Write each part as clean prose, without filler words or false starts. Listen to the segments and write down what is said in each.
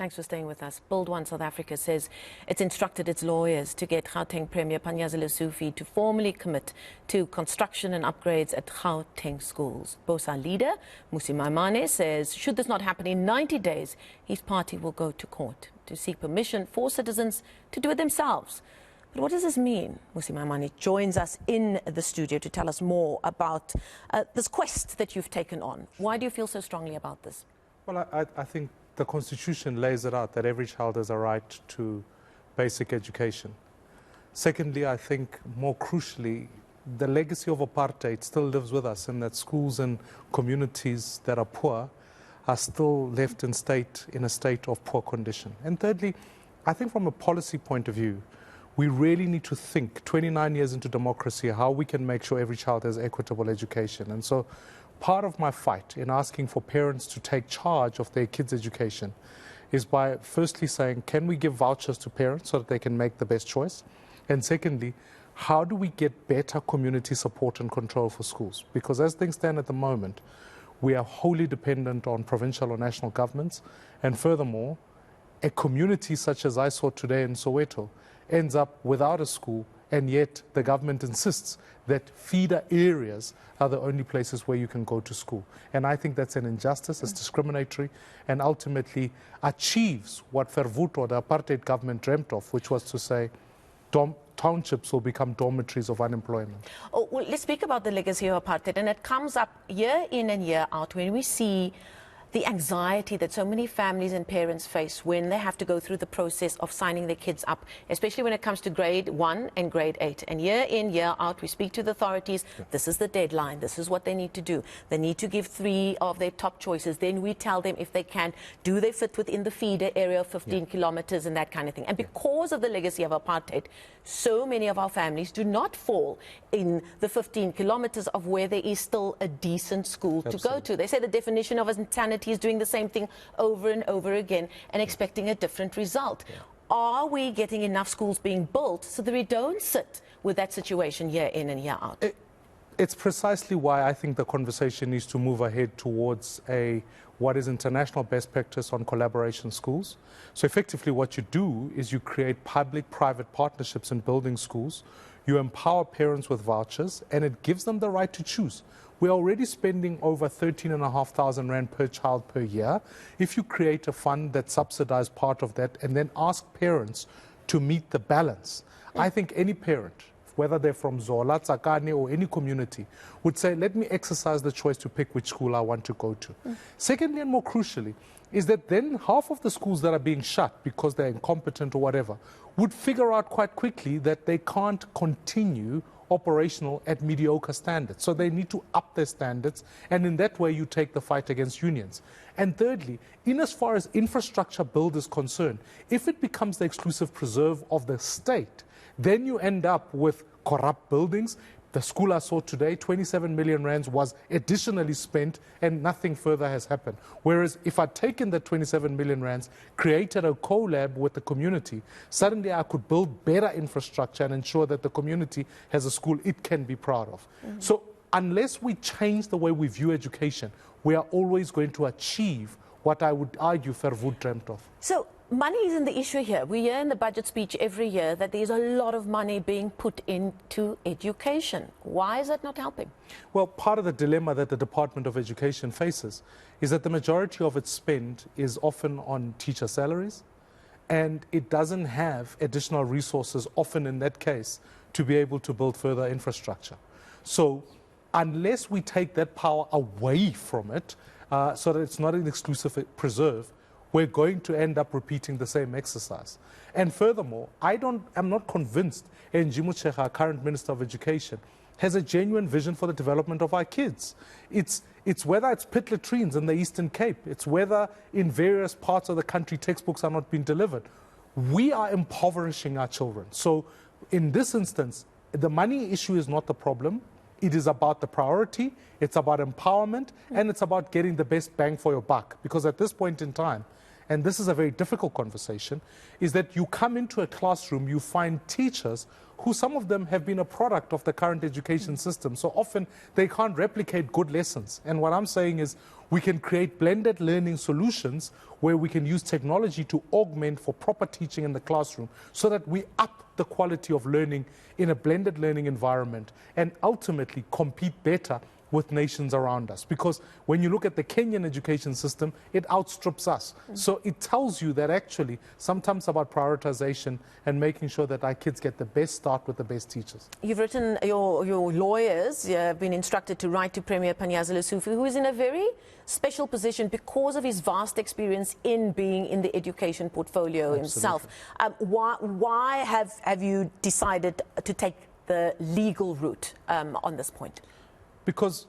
Thanks for staying with us. Build One South Africa says it's instructed its lawyers to get Gauteng Premier Panyaza Lesufi to formally commit to construction and upgrades at Gauteng schools. Bosa leader Mmusi Maimane says should this not happen in 90 days, his party will go to court to seek permission for citizens to do it themselves. But what does this mean? Mmusi Maimane joins us in the studio to tell us more about this quest that you've taken on. Why do you feel so strongly about this? Well, I think the Constitution lays it out that every child has a right to basic education. Secondly, I think more crucially, the legacy of apartheid still lives with us in that schools and communities that are poor are still left in a state of poor condition. And thirdly, I think from a policy point of view, we really need to think 29 years into democracy how we can make sure every child has equitable education. And so part of my fight in asking for parents to take charge of their kids' education is by firstly saying, can we give vouchers to parents so that they can make the best choice? And secondly, how do we get better community support and control for schools? Because as things stand at the moment, we are wholly dependent on provincial or national governments. And furthermore, a community such as I saw today in Soweto ends up without a school, and yet the government insists that feeder areas are the only places where you can go to school. And I think that's an injustice, it's discriminatory, and ultimately achieves what Verwoerd, the apartheid government, dreamt of, which was to say townships will become dormitories of unemployment. Oh, well, let's speak about the legacy of apartheid, and it comes up year in and year out when we see the anxiety that so many families and parents face when they have to go through the process of signing their kids up, especially when it comes to grade 1 and grade 8. And year in, year out, we speak to the authorities. Yeah. This is the deadline. This is what they need to do. They need to give 3 of their top choices. Then we tell them if they can, do they fit within the feeder area of 15 kilometers and that kind of thing. And because of the legacy of apartheid, so many of our families do not fall in the 15 kilometers of where there is still a decent school to go to. They say the definition of insanity is doing the same thing over and over again and expecting a different result. Yeah. Are we getting enough schools being built so that we don't sit with that situation year in and year out? It's precisely why I think the conversation needs to move ahead towards what is international best practice on collaboration schools. So effectively what you do is you create public-private partnerships in building schools. You empower parents with vouchers, and it gives them the right to choose. We're already spending over 13,500 rand per child per year. If you create a fund that subsidizes part of that and then ask parents to meet the balance, I think any parent, whether they're from Zola, Tsakane, or any community, would say, let me exercise the choice to pick which school I want to go to. Secondly, and more crucially, is that then half of the schools that are being shut because they're incompetent or whatever would figure out quite quickly that they can't continue operational at mediocre standards. So they need to up their standards, and in that way you take the fight against unions. And thirdly, in as far as infrastructure build is concerned, if it becomes the exclusive preserve of the state, then you end up with corrupt buildings. The school I saw today, 27 million rands was additionally spent and nothing further has happened. Whereas if I'd taken the 27 million rands, created a collab with the community, suddenly I could build better infrastructure and ensure that the community has a school it can be proud of. So unless we change the way we view education, we are always going to achieve what I would argue Verwoerd dreamt of. So money isn't the issue here. We hear in the budget speech every year that there's a lot of money being put into education. Why is that not helping? Well, part of the dilemma that the Department of Education faces is that the majority of its spend is often on teacher salaries, and it doesn't have additional resources, often in that case, to be able to build further infrastructure. So unless we take that power away from it, so that it's not an exclusive preserve, we're going to end up repeating the same exercise. And furthermore, I'm not convinced Njimucheka, our current Minister of Education, has a genuine vision for the development of our kids. It's whether it's pit latrines in the Eastern Cape, it's whether in various parts of the country textbooks are not being delivered. We are impoverishing our children. So in this instance, the money issue is not the problem. It is about the priority, it's about empowerment, and it's about getting the best bang for your buck. Because at this point in time, and this is a very difficult conversation, is that you come into a classroom, you find teachers who some of them have been a product of the current education system. So often they can't replicate good lessons. And what I'm saying is we can create blended learning solutions where we can use technology to augment for proper teaching in the classroom so that we up the quality of learning in a blended learning environment and ultimately compete better with nations around us. Because when you look at the Kenyan education system, it outstrips us. So it tells you that actually sometimes about prioritization and making sure that our kids get the best start with the best teachers. You've written, your lawyers have been instructed to write to Premier Panyaza Lesufi, who is in a very special position because of his vast experience in being in the education portfolio himself. Why have you decided to take the legal route on this point? Because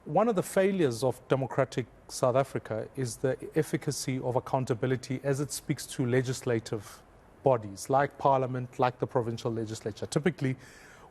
one of the failures of democratic South Africa is the efficacy of accountability as it speaks to legislative bodies like Parliament, like the provincial legislature. Typically,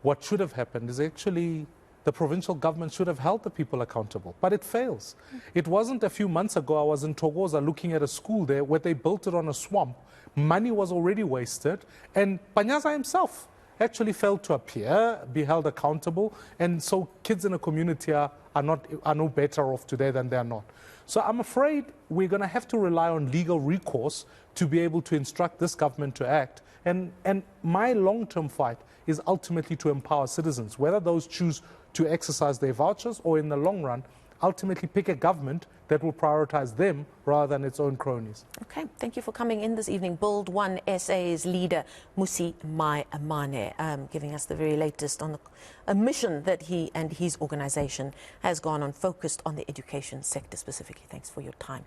what should have happened is actually the provincial government should have held the people accountable, but it fails. It wasn't a few months ago I was in Togoza looking at a school there where they built it on a swamp. Money was already wasted, and Panyaza himself actually failed to appear, be held accountable, and so kids in a community are no better off today than they are not. So I'm afraid we're going to have to rely on legal recourse to be able to instruct this government to act. And my long-term fight is ultimately to empower citizens, whether those choose to exercise their vouchers or in the long run, ultimately pick a government that will prioritize them rather than its own cronies. Okay, thank you for coming in this evening. Build One SA's leader, Mmusi Maimane, giving us the very latest on a mission that he and his organization has gone on, focused on the education sector specifically. Thanks for your time.